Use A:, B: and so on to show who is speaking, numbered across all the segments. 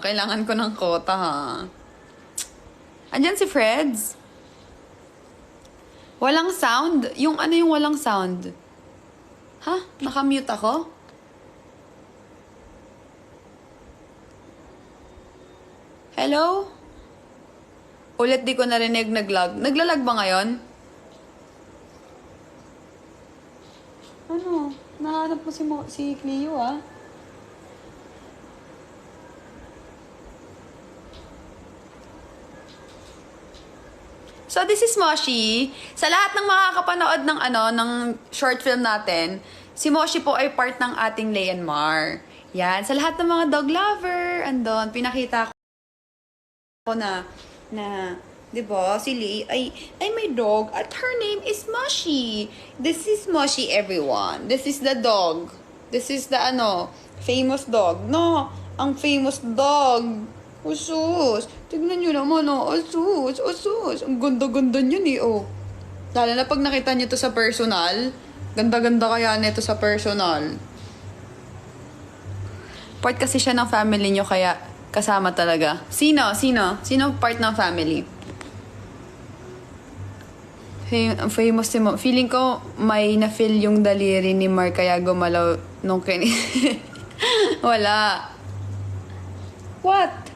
A: Kailangan ko ng kota, ha? Andyan si Freds? Walang sound? Yung ano yung walang sound? Ha? Nakamute ako? Hello? Ulit di ko narinig naglag. Naglalag ba ngayon? Ano? Nahanap mo si Cleo, ah? So, this is Moshi. Sa lahat ng makakapanood ng ng short film natin, si Moshi po ay part ng ating Leonmar. Yan. Sa lahat ng mga dog lover, andon, pinakita ko na, di ba, si Lee ay may dog at her name is Moshi. This is Moshi, everyone. This is the dog. This is the, famous dog. No, ang famous dog. Usus. Tignan nyo naman, Usus. Usus. Ang ganda-ganda niyan, Lalo na pag nakita niyo to sa personal. Ganda-ganda kaya nito sa personal. Part kasi siya ng family nyo, kaya kasama talaga. Sino? Sino part ng family? Famous si Mo. Feeling ko may na-feel yung daliri ni Mark kaya gumalaw nung Wala. What?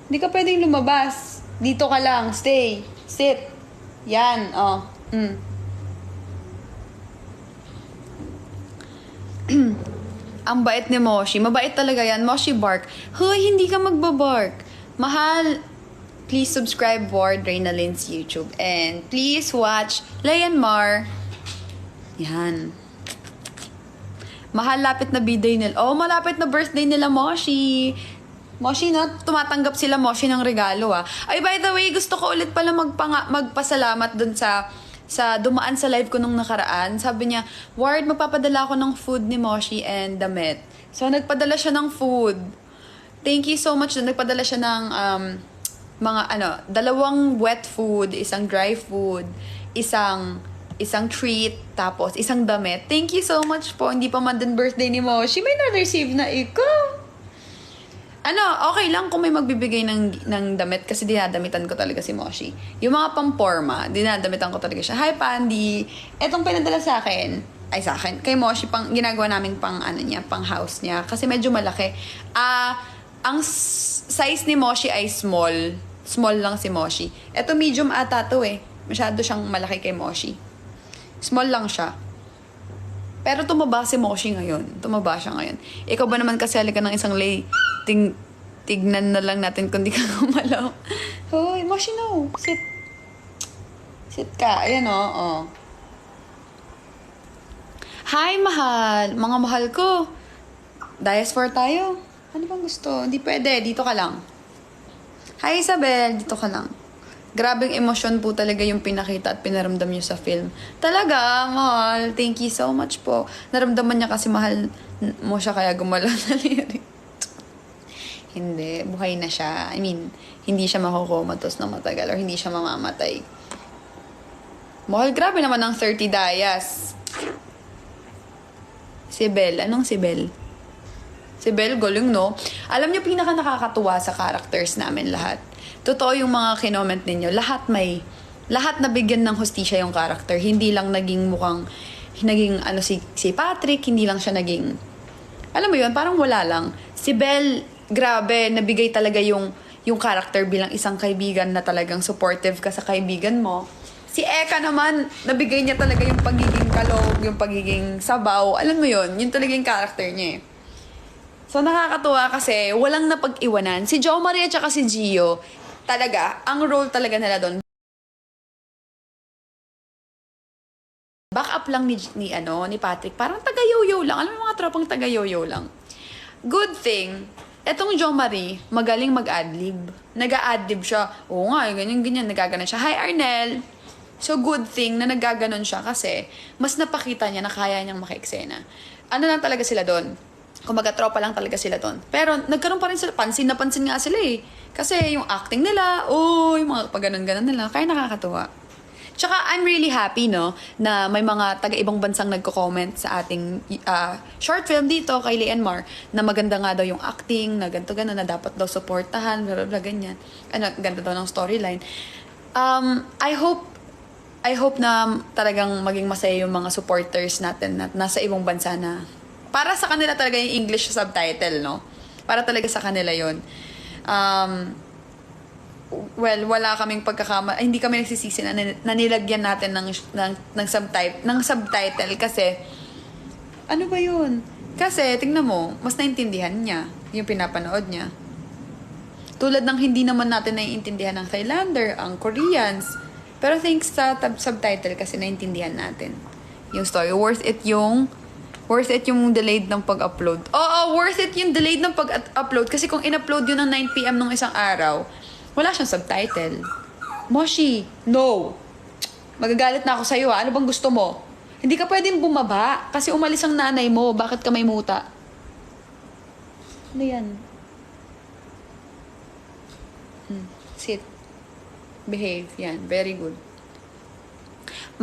A: Hindi ka pwedeng lumabas. Dito ka lang. Stay. Sit. Yan. Ang bait ni Moshi. Mabait talaga yan. Moshi bark. Hoy, hindi ka magbabark. Mahal, please subscribe Ward Reynalyn's YouTube. And please watch Leonmar. Yan. Mahal, lapit na birthday nila. Oh, malapit na birthday nila, Moshi. Moshi, tumatanggap sila, Moshi, ng regalo, ah. Ay, by the way, gusto ko ulit pala magpasalamat dun sa dumaan sa live ko nung nakaraan. Sabi niya, Ward, magpapadala ako ng food ni Moshi and damit. So, nagpadala siya ng food. Thank you so much. Nagpadala siya ng mga 2 wet food, isang dry food, isang treat, tapos isang damit. Thank you so much po. Hindi pa man din birthday ni Moshi. May na-receive na ikaw. Okay lang kung may magbibigay ng damit kasi dinadamitan ko talaga si Moshi. Yung mga pamporma, dinadamitan ko talaga siya. Hi, Pandy! Etong pinadala sa akin, kay Moshi, ginagawa namin pang house niya. Kasi medyo malaki. Ang size ni Moshi ay small. Small lang si Moshi. Eto medium ata to eh. Masyado siyang malaki kay Moshi. Small lang siya. Pero tumaba si Moshi ngayon. Tumaba siya ngayon. Ikaw ba naman kasi halika ng isang tignan na lang natin kung di ka gumalaw. Hoy, Moshi, no. Sit. Sit ka. Ayan, Hi, mahal. Mga mahal ko. Diaspora tayo. Ano bang gusto? Hindi pwede. Dito ka lang. Hi, Isabel. Dito ka lang. Grabing emosyon po talaga yung pinakita at pinaramdam niyo sa film. Talaga, mahal. Thank you so much po. Naramdaman niya kasi mahal mo siya kaya gumalaw na lirik. Hindi. Buhay na siya. I mean, hindi siya makukomatos na matagal or hindi siya mamamatay. Mahal, grabe naman ang 30 dayas. Si Belle. Anong si Belle? Si Belle, galing, no? Alam niyo, pinaka nakakatuwa sa characters namin lahat. Totoo yung mga kinoment ninyo. Lahat nabigyan ng hustisya yung character. Hindi lang naging si Patrick, hindi lang siya naging, alam mo yun, parang wala lang. Si Belle, grabe, nabigay talaga yung character bilang isang kaibigan na talagang supportive ka sa kaibigan mo. Si Eka naman, nabigay niya talaga yung pagiging kalog, yung pagiging sabaw. Alam mo yun, yun talaga yung character niya eh. So, nakakatuwa kasi walang napag-iwanan. Si Jo Maria at si Gio, talaga, ang role talaga nila doon, back up lang ni Patrick. Parang taga-yoyo lang. Alam mo, mga tropang taga-yoyo lang. Good thing, etong Jo Marie, magaling mag-adlib. Nag-a-adlib siya. Oo nga, ganyan-ganyan, nagaganon siya. Hi, Arnel! So, good thing na nagaganon siya kasi mas napakita niya na kaya niyang maka-eksena. Ano lang talaga sila doon? Kumbaga, tropa lang talaga sila doon. Pero, nagkaroon pa rin sila, pansin nga sila eh. Kasi, yung acting nila, yung mga pag-ganon-ganon nila, kaya nakakatuwa. Tsaka I'm really happy, no, na may mga taga-ibang bansang nagko-comment sa ating short film dito kay Leigh and Mar na maganda nga daw yung acting, na ganito gano'n, na dapat daw supportahan, bla bla bla, ganyan. Ano, ganda daw ng storyline. I hope na talagang maging masaya yung mga supporters natin na nasa ibang bansa na para sa kanila talaga yung English subtitle, no? Para talaga sa kanila yun. Well, wala kaming hindi kami nagsisisi na nilagyan natin ng subtitle kasi ano ba yun? Kasi tingnan mo, mas naintindihan niya yung pinapanood niya. Tulad ng hindi naman natin naiintindihan ng Thailander, ang Koreans. Pero thanks sa subtitle kasi naintindihan natin yung story. Worth it yung delayed ng pag-upload. Oo, worth it yung delayed ng pag-upload kasi kung in-upload yun ng 9 PM nung isang araw, wala siyang subtitle. Moshi, no. Magagalit na ako sa'yo, ha? Ano bang gusto mo? Hindi ka pwedeng bumaba kasi umalis ang nanay mo. Bakit ka may muta? Ano yan? Sit. Behave. Yan. Very good.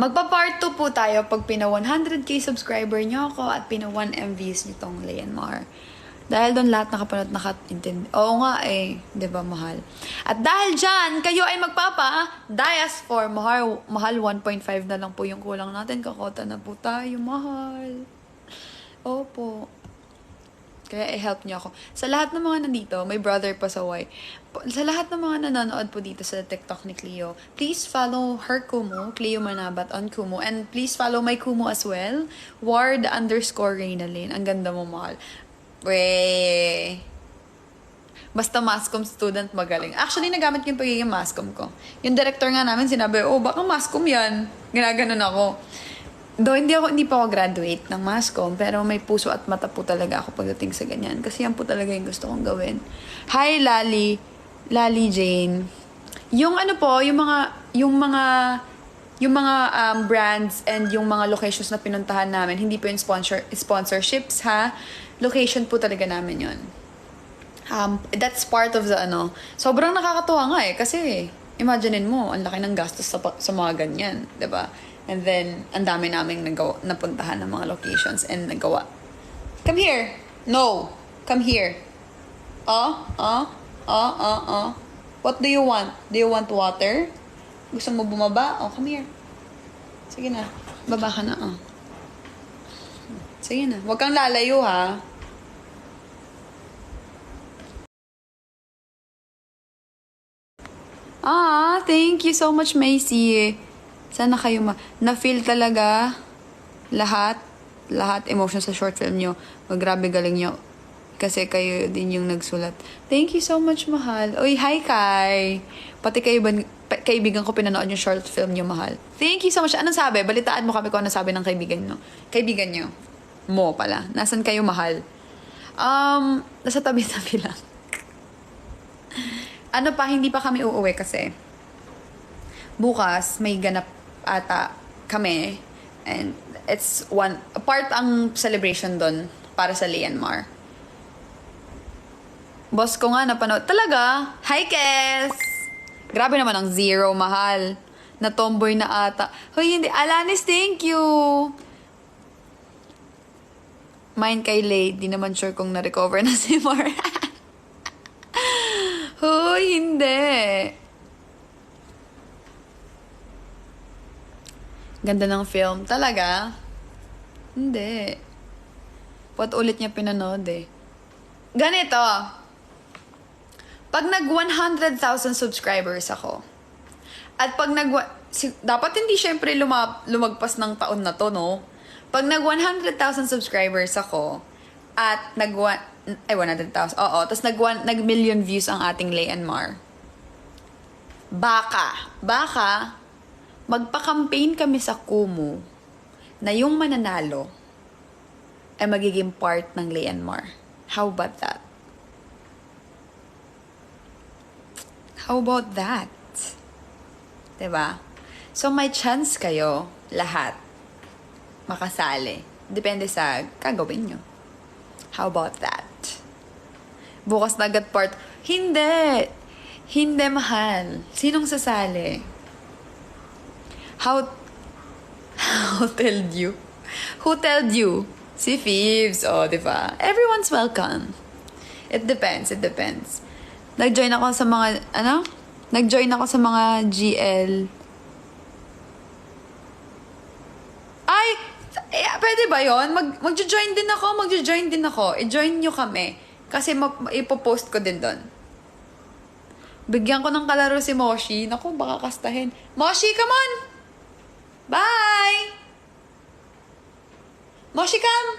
A: Magpa-part 2 po tayo pag pina 100k subscriber nyo ako at pina 1M views nitong Leigh and Mar. Dahil doon lahat nakapanood, nakaintindi. Oo nga eh, di ba mahal? At dahil dyan, kayo ay magpapa-dias for mahal 1.5 na lang po yung kulang natin. Kakota na po tayo, mahal. Opo. Kaya i-help niyo ako. Sa lahat ng mga nandito, may brother pa sa Y. Sa lahat ng mga nanonood po dito sa TikTok ni Cleo, please follow her Kumu, Cleo Manabat on Kumu. And please follow my Kumu as well, Ward_Reynalyn. Ang ganda mo, mahal. Weh. Basta Mascom student magaling. Actually, nagamit ko yung pagiging Mascom ko. Yung director nga namin sinabi, baka Mascom yan. Ginaganon ako. Though hindi pa ako graduate ng Mascom, pero may puso at mata po talaga ako pagdating sa ganyan. Kasi yan po talaga yung gusto kong gawin. Hi, Lali Jane. Yung ano po, yung mga brands and yung mga locations na pinuntahan namin, hindi po yung sponsorships, ha? Location po talaga namin yun. That's part of the sobrang nakakatuwa nga eh. Kasi, imaginein mo, ang laki ng gastos sa mga ganyan. Diba? And then, ang dami naming napuntahan ng mga locations and nagawa. Come here! No! Come here! What do you want? Do you want water? Gusto mo bumaba? Come here. Sige na. Baba ka na, Sige na. Huwag kang lalayo, ha? Thank you so much, Macy. Sana kayo na-feel talaga lahat emotion sa short film nyo. Grabe galing nyo. Kasi kayo din yung nagsulat. Thank you so much, mahal. Uy, hi, Kai. Pati kaibigan ko pinanood yung short film nyo, mahal. Thank you so much. Anong sabi? Balitaan mo kami kung ano sabi ng kaibigan nyo. Kaibigan nyo. Mo pala. Nasaan kayo, mahal? Nasa tabi-tabi lang. Hindi pa kami uuwi kasi bukas may ganap ata kami and it's part ang celebration doon para sa Leigh and Mar. Boss ko nga napanood. Talaga? Hi, Kes! Grabe naman ang zero, mahal. Na tomboy na ata. Hoy, hindi. Alanis, thank you! Mine kay Leigh. Di naman sure kung na-recover na si Mar. Hoy, hindi. Ganda ng film. Talaga? Hindi. What ulit niya pinanood eh. Ganito. Pag nag 100,000 subscribers ako, at pag dapat hindi syempre lumagpas ng taon na to, no? Pag nag 100,000 subscribers ako, at 100,000, tapos nag million views ang ating Leigh and Mar, baka, magpa-campaign kami sa Kumu na yung mananalo ay magiging part ng Leigh and Mar. How about that? How about that? Diba? So, may chance kayo, lahat, makasali. Depende sa gagawin nyo. How about that? Bukas na agad part. Hindi, mahal. Sinong sasali? How, how told you? Who told you? Si Phoebes. Oh, di ba? Everyone's welcome. It depends. Nag-join ako sa mga, Nag-join ako sa mga GL. Ay! Pwede ba yun? Mag-join din ako. I-join nyo kami. Kasi ipopost ko din doon. Bigyan ko ng kalaro si Moshi. Naku, baka kastahin. Moshi, come on! Bye! Moshi, come!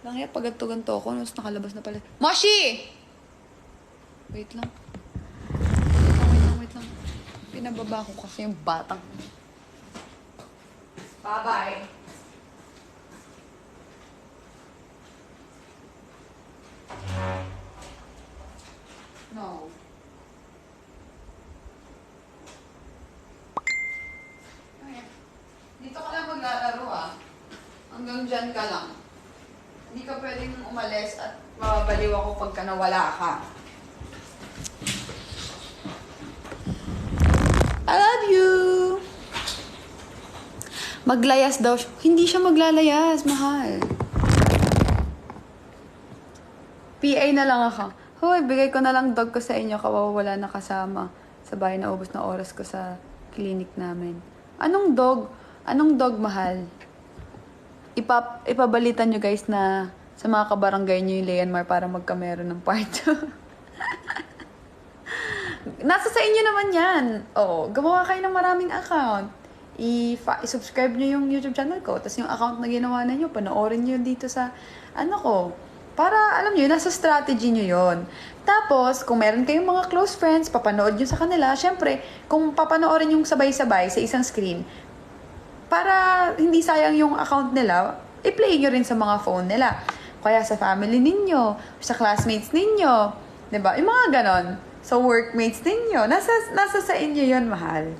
A: Langya, pag-ganto-ganto ako. Tapos nakalabas na pala. Moshi! Wait lang. Wait lang. Pinababa ko kasi yung batang. Bye-bye. No. Ayan. Dito ka lang maglalaro Hanggang dyan ka lang. Hindi ka pwedeng umalis at mababaliw ako pagka nawala ka. I love you! Maglayas daw siya. Hindi siya maglalayas, mahal. PA na lang ako. Hoy, bigay ko na lang dog ko sa inyo. Kawawala na kasama. Sa bahay na ubos na oras ko sa clinic namin. Anong dog? Anong dog, mahal? Ipabalitan nyo guys na sa mga kabarangay nyo yung Leonmar para magkamero ng part 2. Nasa sa inyo naman yan. Oo, gumawa kayo ng maraming account. I-subscribe nyo yung YouTube channel ko. Tapos yung account na ginawa na nyo, panoorin nyo dito sa ko. Para, alam nyo, nasa strategy nyo yon. Tapos, kung meron kayong mga close friends, papanood nyo sa kanila. Siyempre, kung papanoorin yung sabay-sabay sa isang screen, para hindi sayang yung account nila, i-play nyo rin sa mga phone nila. Kaya sa family ninyo, sa classmates ninyo, 'di ba? Yung mga ganon. Sa workmates ninyo. Nasa sa inyo yon, mahal.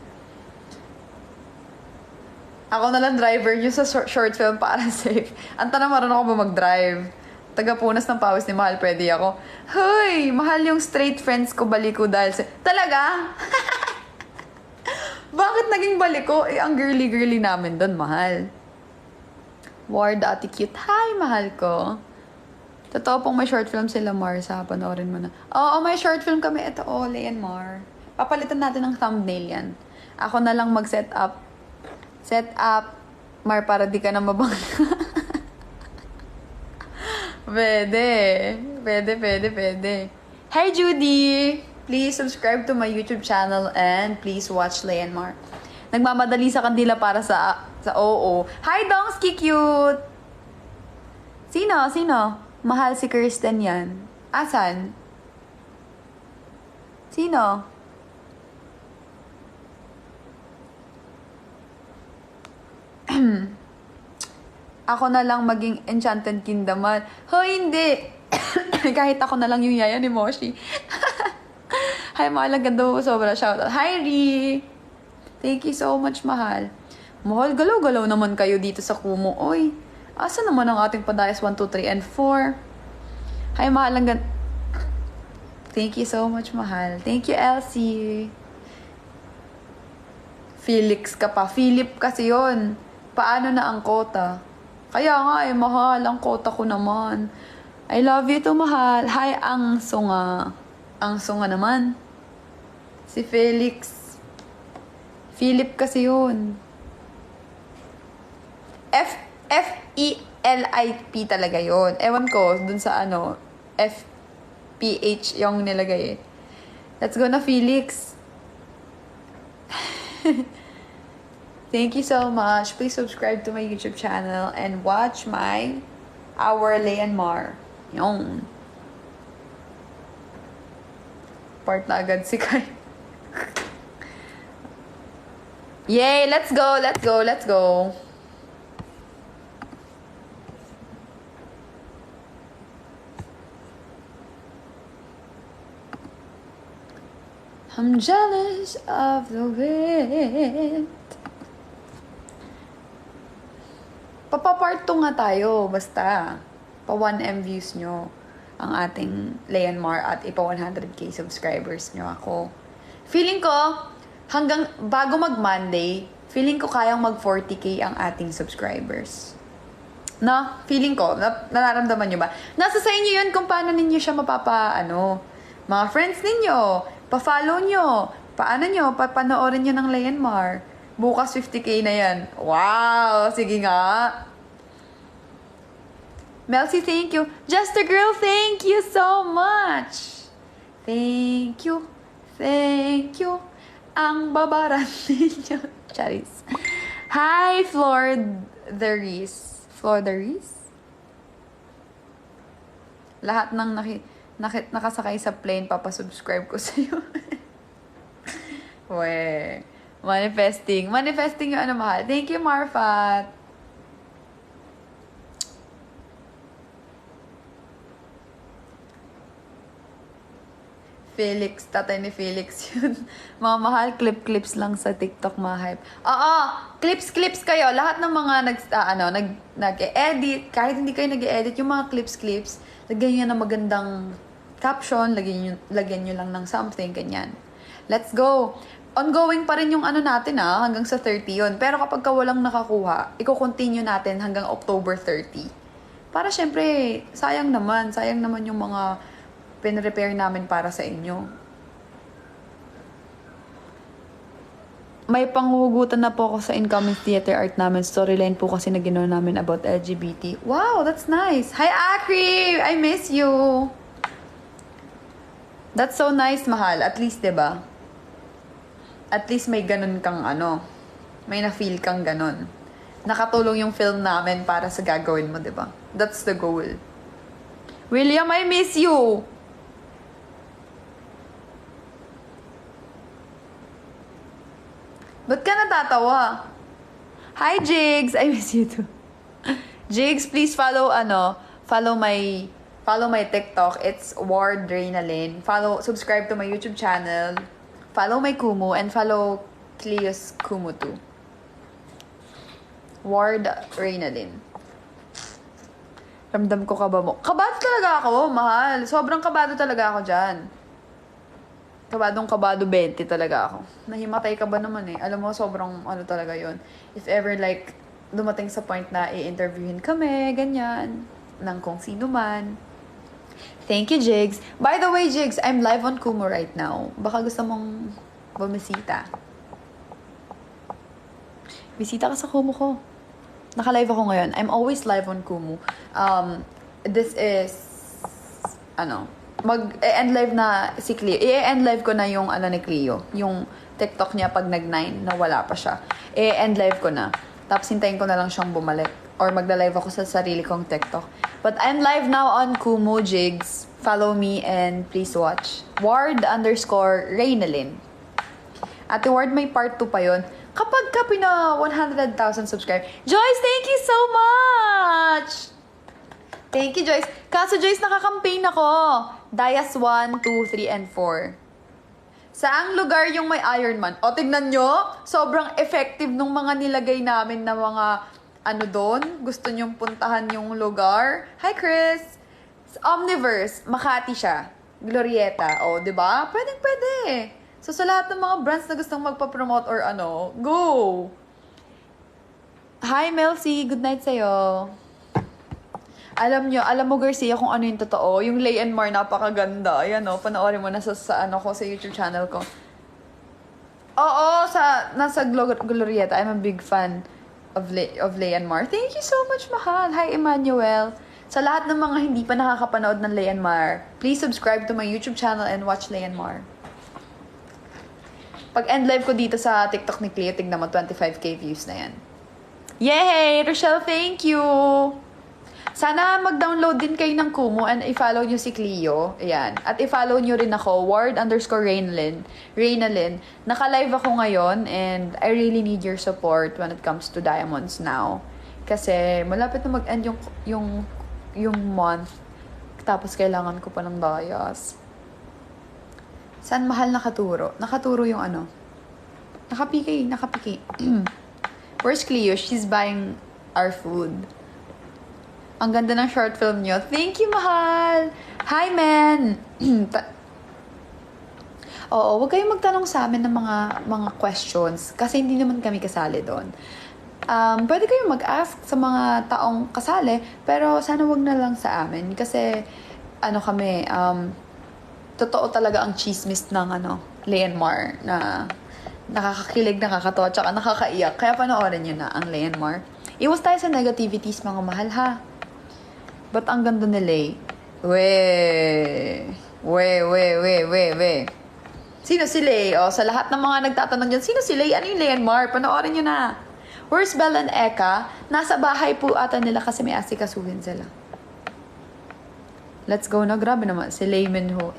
A: Ako na lang driver nyo sa short film para safe. Ang tanong, marunong ako ba mag-drive? Taga-punas ng pawis ni Mahal, pwede ako. Hoy, mahal yung straight friends ko, baliko dahil sa... Talaga? Bakit naging baliko? Ang girly-girly namin doon, mahal. Ward, ati cute. Hi, mahal ko. Totoo pong may short film sila, Marsa. Panoorin mo na. Oo, may short film kami. Ito, Leonmar. Papalitan natin ng thumbnail yan. Ako na lang mag-set up. Set up, Mar, para di ka na mabang... Pwede. Hi, Judy! Please subscribe to my YouTube channel and please watch Leonmar. Nagmamadali sa kandila para sa OO. Hi, Dongsky Cute! Sino? Mahal si Kirsten yan. Asan? Sino? Ako na lang maging Enchanted Kingdom. Hoy, hindi! Kahit ako na lang yung yaya ni Moshi. Hi, mahal. Ang ganda mo. Sobra. Shoutout. Hi, Ri! Thank you so much, mahal. Mahal, galaw-galaw naman kayo dito sa Kumu. Oy, asa naman ang ating padayas 1, 2, 3, and 4? Hi, mahal. Ang ganda. Thank you so much, mahal. Thank you, Elsie. Felix ka pa. Philip kasi yon. Paano na ang kota? Kaya nga mahal. Ang kota ko naman. I love you to, mahal. Hi, ang sunga. Ang sunga naman. Si Felix. Philip kasi yun. F-E-L-I-P talaga yun. Ewan ko, dun sa F-P-H yung nilagay eh. Let's go na, Felix. Thank you so much. Please subscribe to my YouTube channel and watch our Leonmar. Yung. Part na agad si Kai. Yay! Let's go! I'm jealous of the wind. Papa-part 2 nga tayo, basta. Pa 1M views nyo ang ating Leonmar at ipa 100k subscribers nyo ako. Feeling ko, hanggang bago mag-Monday, feeling ko kayang mag-40K ang ating subscribers. Na, feeling ko, nararamdaman nyo ba? Nasa sa inyo yun kung paano ninyo siya mga friends ninyo, pa-follow nyo, papanoorin nyo ng Leonmar. Bukas 50K na yan. Wow! Sige nga. Melcy, thank you. Jester Girl, thank you so much. Thank you. Thank you. Ang babaran ninyo. Charis. Hi, Florderies. Lahat ng nakasakay sa plane, papasubscribe ko sa'yo. We. Manifesting yung mahal. Thank you, Marfat. Felix, tatay ni Felix yun. Mga mahal, clips lang sa TikTok, mga hype. Oo, clips kayo. Lahat ng mga nag-edit, kahit hindi kayo nag-edit, yung mga clips, lagyan nyo na magandang caption, lagyan nyo lang ng something, ganyan. Let's go. Ongoing pa rin yung natin hanggang sa 30 yun. Pero kapag walang nakakuha, i-continue natin hanggang October 30. Para syempre, sayang naman yung mga pin-repair namin para sa inyo. May panghugutan na po ako sa incoming theater art namin. Storyline po kasi na ginawa namin about LGBT. Wow, that's nice. Hi, Akri! I miss you! That's so nice, mahal. At least, diba? At least may ganun kang may na-feel kang ganun. Nakatulong yung film namin para sa gagawin mo, diba? That's the goal. William, I miss you! Ba't ka natatawa? Hi, Jigs! I miss you too. Jigs, please follow my TikTok. It's Ward Reynalyn. Subscribe to my YouTube channel. Follow my Kumu and follow Cleo's Kumu too. Ward Reynalyn. Ramdam ko kaba mo. Kabado talaga ako, mahal. Sobrang kabado talaga ako dyan. Kabado 20 talaga ako. Nahimatay ka ba naman eh. Alam mo, sobrang talaga yon. If ever dumating sa point na i-interviewin kami, ganyan, ng kung sino man. Thank you, Jigs. By the way, Jigs, I'm live on Kumu right now. Baka gusto mong bumisita. Bisita ka sa Kumu ko. Naka-live ako ngayon. I'm always live on Kumu. This is, mag-end live na si Cleo. I-end live ko na yung ni Cleo. Yung TikTok niya pag nag-9 na wala pa siya. I-end live ko na. Tapos hintayin ko na lang siyang bumalik. Or magla-live ako sa sarili kong TikTok. But I'm live now on Kumu, Jigs. Follow me and please watch. Ward_Reynalyn. Ate Ward, may part 2 pa yon. Kapag ka 100,000 subscribers. Joyce, thank you so much! Thank you, Joyce. Kaso, Joyce, nakakampaign ako. Dias 1, 2, 3, and 4. Saang lugar yung may Ironman? O, tignan nyo. Sobrang effective nung mga nilagay namin na mga doon. Gusto nyong puntahan yung lugar. Hi, Chris. Omniverse. Makati siya. Glorieta. O, diba? Pwede. So, sa lahat ng mga brands na gustong magpa-promote or go! Hi, Melcy. Good night sa'yo. Alam mo, Garcia, kung ano yung totoo. Yung Leonmar, napakaganda. Ayan, panoorin mo na sa YouTube channel ko. Oo, nasa Glorieta. I'm a big fan of Leonmar. Thank you so much, mahal. Hi, Emmanuel. Sa lahat ng mga hindi pa nakakapanood ng Leonmar, please subscribe to my YouTube channel and watch Leonmar. Pag end live ko dito sa TikTok ni Cleo, tignan mo, 25K views na yan. Yay! Rochelle, thank you! Sana mag-download din kayo ng Kumu and i-follow nyo si Cleo. Ayan. At i-follow nyo rin ako, Ward_Reynalyn. Naka-live ako ngayon and I really need your support when it comes to Diamonds now. Kasi malapit na mag-end yung month. Tapos kailangan ko pa ng bias. Saan mahal nakaturo? Nakaturo yung Nakapiki. Where's Cleo? She's buying our food. Ang ganda ng short film nyo. Thank you, mahal! Hi, man! Oo, huwag kayong magtanong sa amin ng mga questions kasi hindi naman kami kasali doon. Pwede kayong mag-ask sa mga taong kasali, pero sana wag na lang sa amin kasi ano kami, totoo talaga ang chismis ng Leonmar na nakakakilig, nakakatawa, tsaka nakakaiyak. Kaya panoorin nyo na ang Leonmar. Iwas tayo sa negativities, mga mahal, ha? Ba't ang ganda ni Lay? We. Sino si Lay? O, sa lahat ng mga nagtatanong dyan, sino si Lay? Ano yung Leonmar? Panoorin nyo na. Where's Bella and Eka? Nasa bahay po ata nila kasi may asikasuhin sila. Let's go na. Grabe naman. Si Lay Minho.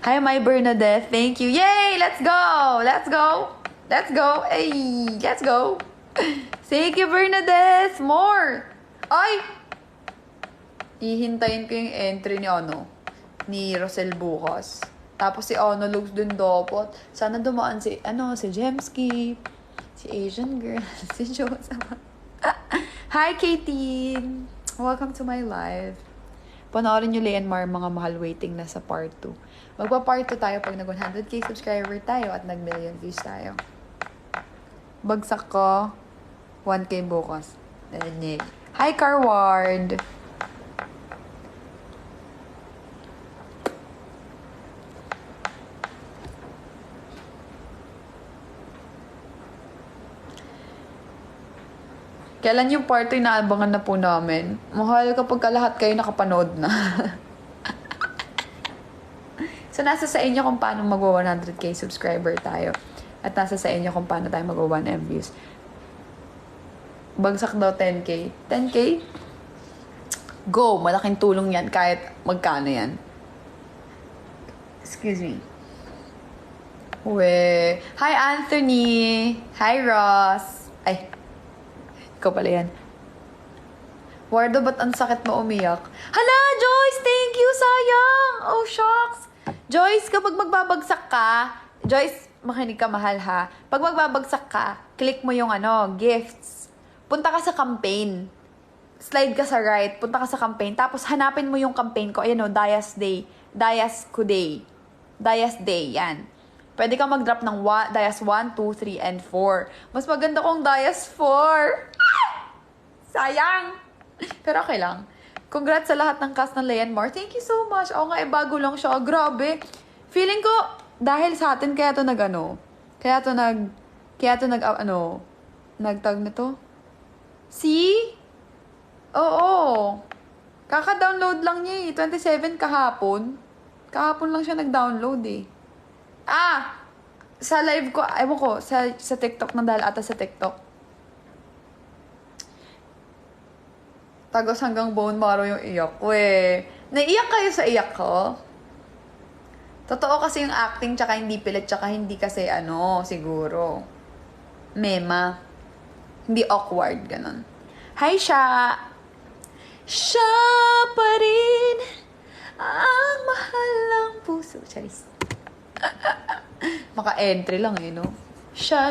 A: Hi, my Bernadette. Thank you. Yay! Let's go! Let's go! Let's go! Hey! Let's go! Thank you, Bernadette! More! Ay! Hihintayin ko yung entry ni Rosel bukas. Tapos si Ono looks dun dapat. Sana dumaan si Jemski, si Asian Girl, si Joseph. Hi, Katie! Welcome to my live. Panoorin nyo Leonmar, mga mahal, waiting na sa part 2. Magpa-part 2 tayo pag nag 100k subscriber tayo at nag-million views tayo. Bagsak ko, 1k bukas. Hi, Carward! Kailan yung part 2 inaabangan na po namin? Mahal kapag lahat kayo nakapanood na. So, nasa sa inyo kung paano mag 100k subscriber tayo. At nasa sa inyo kung paano tayo mag 1M views. Bagsak daw 10k. 10k? Go! Malaking tulong yan kahit magkano yan. Excuse me. Hi, Anthony! Hi, Ross! Ay, ikaw pala yan. Wardo, ba't ang sakit mo umiyak? Hala, Joyce! Thank you! Sayang! Oh, shocks! Joyce, kapag magbabagsak ka, Joyce, makinig ka, mahal, ha? Pag magbabagsak ka, click mo yung gifts. Punta ka sa campaign. Slide ka sa right. Punta ka sa campaign. Tapos hanapin mo yung campaign ko. Ayan Dias Day. Dias Day. Dias Day. Yan. Pwede kang mag-drop ng Dias 1, 2, 3, and 4. Mas maganda kong Dias 4. Sayang! Pero okay lang. Congrats sa lahat ng cast ng Leonmar. Thank you so much. Oo nga, bago lang siya. Grabe. Feeling ko, dahil sa atin, kaya to nagtag na to. See? Oo. Kaka-download lang niya 27 kahapon. Kahapon lang siya nag-download sa live ko, ewan ko, sa TikTok, nandahal ata sa TikTok. Tagos hanggang bone marrow yung iyak ko Naiyak kayo sa iyak ko? Totoo kasi yung acting, tsaka hindi pilit, tsaka hindi kasi siguro. Mema. Hindi awkward, ganun. Hi, Sha! Siya pa rin ang mahal ng puso. Charis. Maka-entry lang no? Siya.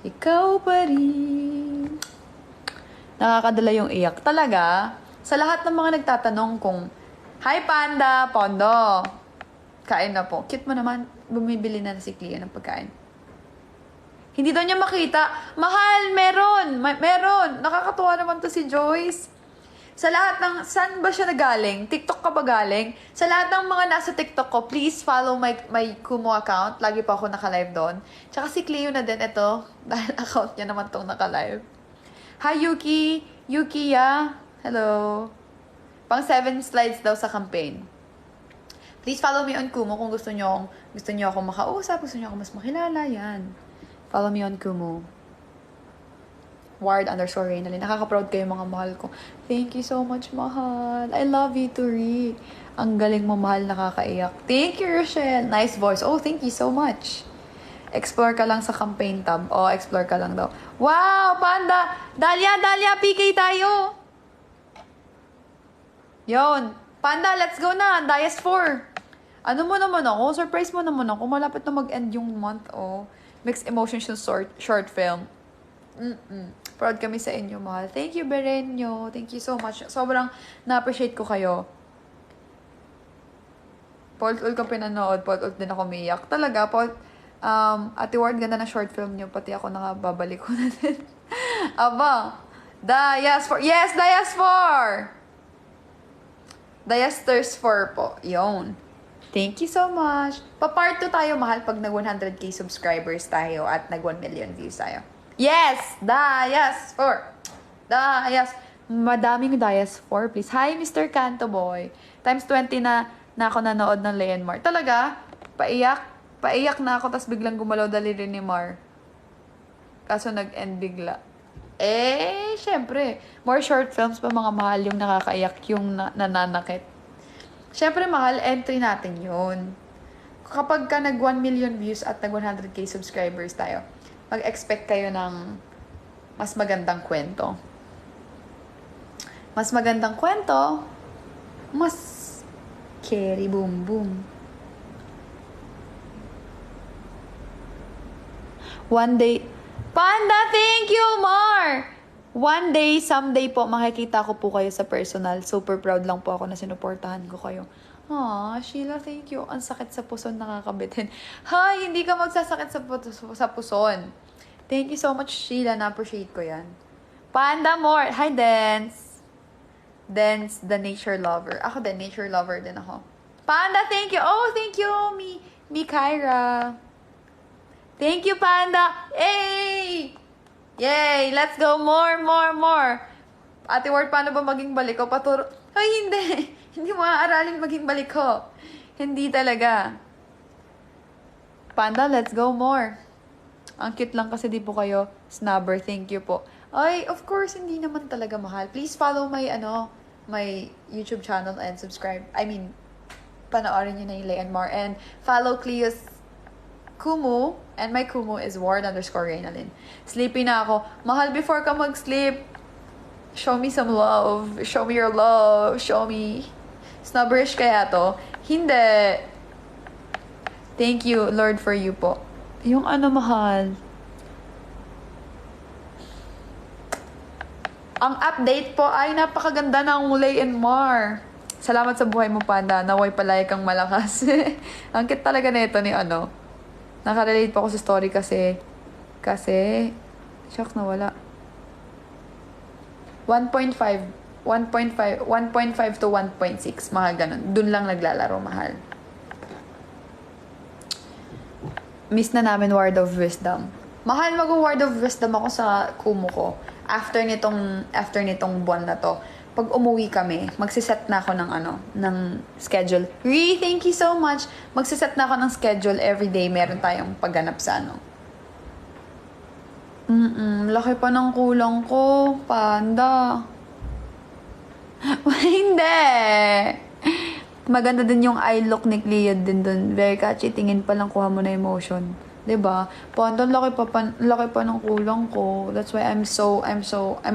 A: Ikaw pa rin. Nakakadala yung iyak. Talaga, sa lahat ng mga nagtatanong kung, Hi, Panda! Pondo! Kain na po. Cute mo naman. Bumibili na si Cleo ng pagkain. Hindi daw niya makita. Mahal! Meron! Meron! Nakakatuwa naman to si Joyce. Sa lahat ng, saan ba siya nagaling? TikTok ka ba galing? Sa lahat ng mga nasa TikTok ko, please follow my Kumu account. Lagi pa ako naka-live doon. Tsaka si Cleo na din ito. Dahil account niya naman tong naka-live. Hi, Yuki! Yuki, hello! Pang 7 slides daw sa campaign. Please follow me on Kumu kung gusto niyo akong makausap, gusto niyo akong mas makilala, yan. Follow me on Kumu. Ward_Reynalyn. Nakaka-proud kayo mga mahal ko. Thank you so much, mahal. I love you, Turi. Ang galing mo, mahal, nakakaiyak. Thank you, Rochelle. Nice voice. Oh, thank you so much. Explore ka lang sa campaign tab. Oh, explore ka lang daw. Wow, Panda! Dalia, PK tayo! Yon. Panda, let's go na. Dias 4. Ano mo naman ako? Surprise mo naman ako. Malapit na mag-end yung month, Mixed Emotions short film. Proud kami sa inyo, mahal. Thank you, Berenyo. Thank you so much. Sobrang na-appreciate ko kayo. Paul kong pinanood. Paul din ako umiyak. Talaga, Paul. Ate Ward, ganda na short film niyo. Pati ako nakababalik ko na din. Aba. Dias4. Yes, Dias4! Diasters 4 po. Yun. Thank you so much. Pa-part 2 tayo, mahal, pag nag 100k subscribers tayo at nag 1 million views tayo. Yes! Dias4! Madaming Dias4, please. Hi, Mr. Canto Boy. Times 20 na ako nanood ng Leonmar. Talaga? Paiyak na ako, tapos biglang gumalaw daliri ni Mar. Kaso nag-end bigla. Syempre. More short films pa, mga mahal, yung nakakaiyak, yung nananakit. Syempre, mahal, entry natin yun. Kapag ka nag 1 million views at nag 100k subscribers tayo, mag-expect kayo ng mas magandang kwento. Mas magandang kwento, mas carry boom boom. One day, Panda, thank you, Mar! One day, someday po, makikita ko po kayo sa personal. Super proud lang po ako na sinuportahan ko kayo. Sheila, thank you. Ang sakit sa puson, nakakabitin. Hi, hindi ka magsasakit sa puson. Thank you so much, Sheila. Na-appreciate ko yan. Panda more. Hi, Dance. Dance, the nature lover. Ako din, nature lover din ako. Panda, thank you. Oh, thank you, Mi Kyra. Thank you, Panda. Hey! Yay! Let's go. More. Ate Ward, paano ba maging balik ko? Paturo. Ay, hindi. Hindi mo aaralin maging balik ko. Hindi talaga. Panda, let's go more. Ang cute lang kasi di po kayo snubber. Thank you po. Ay, of course, hindi naman talaga mahal. Please follow my YouTube channel and subscribe. Panoorin nyo na yung Leonmar. And follow Cleo's Kumu. And my Kumu is Ward_Reynalyn. Sleepy na ako. Mahal, before ka mag-sleep, show me some love. Show me your love. Show me. Snubberish kaya to? Hindi. Thank you, Lord, for you po. Yung mahal. Ang update po ay napakaganda ng Leonmar. Salamat sa buhay mo, Panda. Naway palay kang malakas. Ang cute talaga na ito ni Nakarelate po ako sa story kasi, shock, nawala. 1.5 to 1.6, mga ganun. Dun lang naglalaro, mahal. Miss na namin Word of Wisdom. Mahal, mag-Word of Wisdom ako sa Kumu ko. After nitong buwan na to. Pag umuwi kami, magsiset na ako ng schedule. Ree, thank you so much. Magsiset na ako ng schedule everyday. Meron tayong pagganap sa laki pa ng kulang ko, Panda. Hindi. Maganda din yung eye look ni Cleo din dun. Very catchy. Tingin pa lang, kuha mo na emotion. 'Di ba? Panda, laki pa ng kulang ko. That's why I'm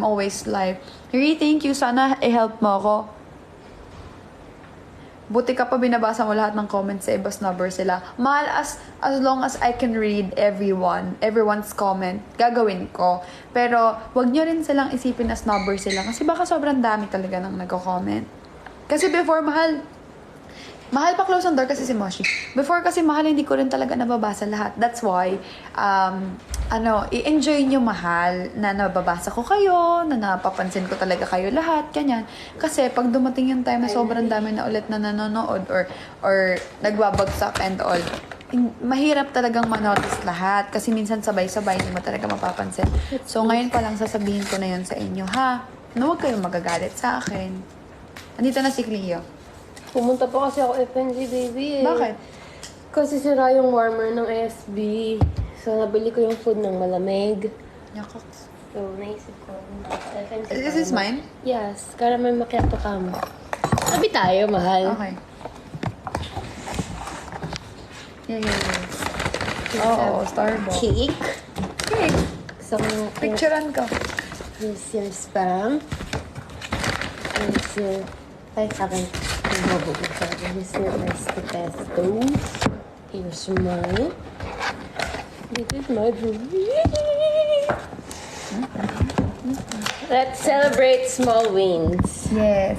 A: always live. Really, thank you. Sana i-help mo ako. Buti ka pa binabasa mo lahat ng comments sa iba, snubber sila. Mahal, as long as I can read everyone's comment, gagawin ko. Pero, wag nyo rin silang isipin na snubber sila. Kasi baka sobrang dami talaga nang nagko-comment. Kasi before, mahal pa close ang door kasi si Moshi. Before kasi, mahal, hindi ko rin talaga nababasa lahat. That's why, i-enjoy nyo, mahal, na nababasa ko kayo, na napapansin ko talaga kayo lahat, ganyan. Kasi pag dumating yung time na sobrang dami na ulit na nanonood or nagbabagsak and all, mahirap talagang manotice lahat. Kasi minsan sabay-sabay, hindi mo talaga mapapansin. So, ngayon pa lang sasabihin ko na yun sa inyo, ha? Huwag kayong magagalit sa akin. Andito na si Cleo.
B: Pumunta pa kasi ako FNG, baby.
A: Bakit?
B: Kasi sira yung warmer ng ASB. So, nabili ko yung food ng malamig.
A: Yakaks.
B: So, naisip ko, FNG.
A: Is this mine?
B: Yes. Caramel macchiato cam. Sabi tayo, mahal.
A: Okay. Yeah. Oo, Starbucks.
B: Cake.
A: Cake.
B: So,
A: Picturean ko.
B: here's your spam. Here's your... Ay, akin. Here's your recipe pesto. Here's mine. This is my jewelry. Let's celebrate small wins.
A: Yes.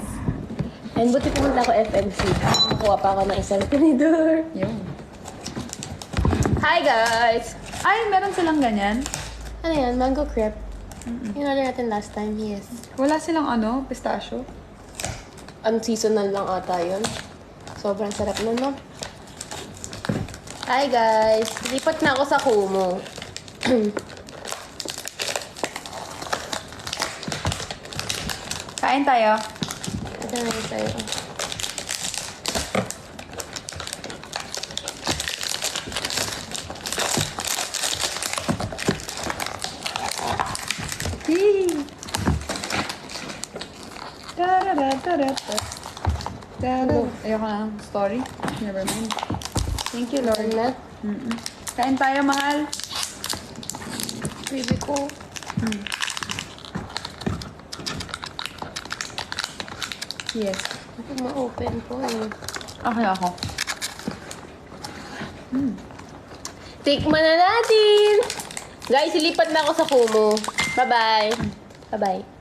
B: And buti pumunta ako FMC. Nakuha pa ako ng isang tinidor.
A: Yun.
B: Hi guys!
A: Ay, meron silang ganyan.
B: Ano yan? Mango crepe. Yung order natin last time, yes.
A: Wala silang ano, pistachio.
B: Unseasonal lang ata yun. Sobrang sarap nun, no? Hi guys! Lipat na ako sa Kumu.
A: Kain tayo.
B: Ito na rin tayo.
A: Yee! Tarara. Ayoko na ng story. Never mind. Thank you, Lord.
B: Lord na.
A: Kain tayo, mahal.
B: Baby ko.
A: Yes.
B: Ito ma-open ko eh.
A: Okay ako.
B: Tikman na natin! Guys, ilipat na ako sa Kumu. Bye-bye. Bye-bye.